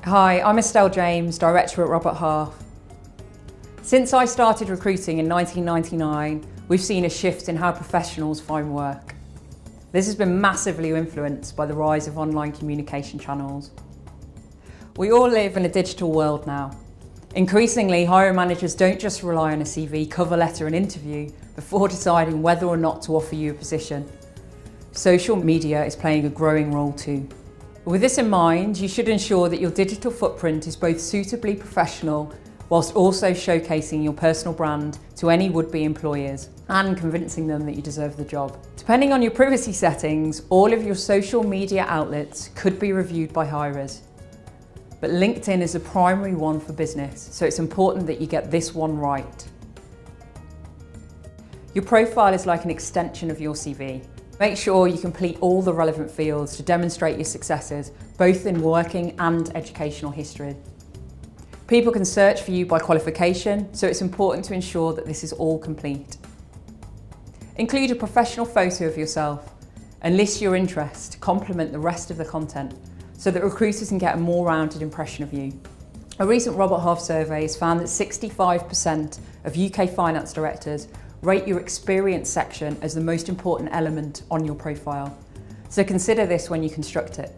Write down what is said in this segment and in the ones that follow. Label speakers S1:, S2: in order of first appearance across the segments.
S1: Hi, I'm Estelle James, Director at Robert Half. Since I started recruiting in 1999, we've seen a shift in how professionals find work. This has been massively influenced by the rise of online communication channels. We all live in a digital world now. Increasingly, hiring managers don't just rely on a CV, cover letter and interview before deciding whether or not to offer you a position. Social media is playing a growing role too. With this in mind, you should ensure that your digital footprint is both suitably professional whilst also showcasing your personal brand to any would-be employers and convincing them that you deserve the job. Depending on your privacy settings, all of your social media outlets could be reviewed by hirers. But LinkedIn is the primary one for business, so it's important that you get this one right. Your profile is like an extension of your CV. Make sure you complete all the relevant fields to demonstrate your successes, both in working and educational history. People can search for you by qualification, so it's important to ensure that this is all complete. Include a professional photo of yourself and list your interests to complement the rest of the content so that recruiters can get a more rounded impression of you. A recent Robert Half survey has found that 65% of UK finance directors rate your experience section as the most important element on your profile. So consider this when you construct it.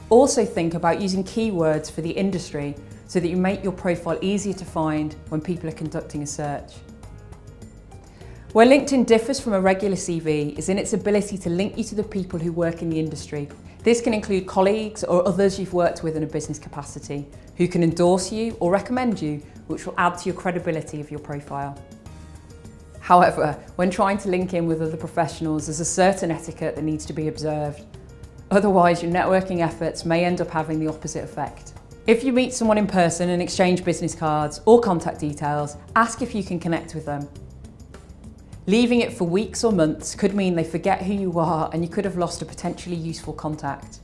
S1: Also think about using keywords for the industry so that you make your profile easier to find when people are conducting a search. Where LinkedIn differs from a regular CV is in its ability to link you to the people who work in the industry. This can include colleagues or others you've worked with in a business capacity who can endorse you or recommend you, which will add to your credibility of your profile. However, when trying to link in with other professionals, there's a certain etiquette that needs to be observed. Otherwise, your networking efforts may end up having the opposite effect. If you meet someone in person and exchange business cards or contact details, ask if you can connect with them. Leaving it for weeks or months could mean they forget who you are and you could have lost a potentially useful contact.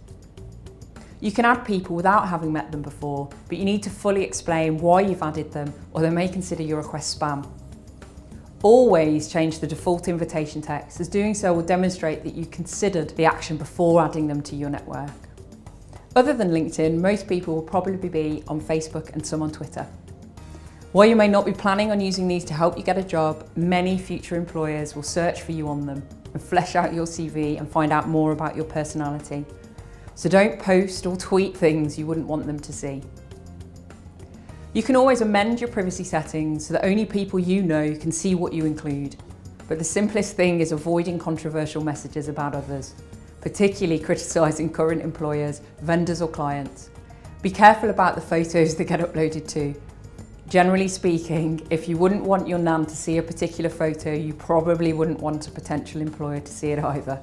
S1: You can add people without having met them before, but you need to fully explain why you've added them or they may consider your request spam. Always change the default invitation text, as doing so will demonstrate that you considered the action before adding them to your network. Other than LinkedIn, most people will probably be on Facebook and some on Twitter. While you may not be planning on using these to help you get a job, many future employers will search for you on them and flesh out your CV and find out more about your personality. So don't post or tweet things you wouldn't want them to see. You can always amend your privacy settings so that only people you know can see what you include. But the simplest thing is avoiding controversial messages about others, particularly criticising current employers, vendors or clients. Be careful about the photos that get uploaded too. Generally speaking, if you wouldn't want your nan to see a particular photo, you probably wouldn't want a potential employer to see it either.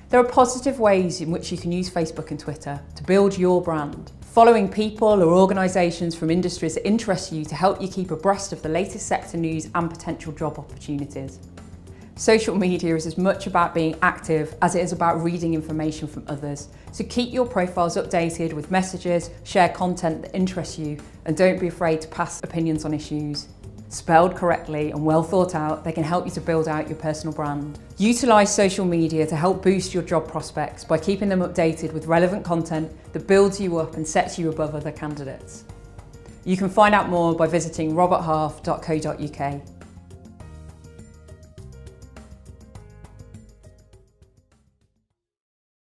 S1: There are positive ways in which you can use Facebook and Twitter to build your brand. Following people or organisations from industries that interest you to help you keep abreast of the latest sector news and potential job opportunities. Social media is as much about being active as it is about reading information from others. So keep your profiles updated with messages, share content that interests you, and don't be afraid to pass opinions on issues. Spelled correctly and well thought out, they can help you to build out your personal brand. Utilise social media to help boost your job prospects by keeping them updated with relevant content that builds you up and sets you above other candidates. You can find out more by visiting roberthalf.co.uk.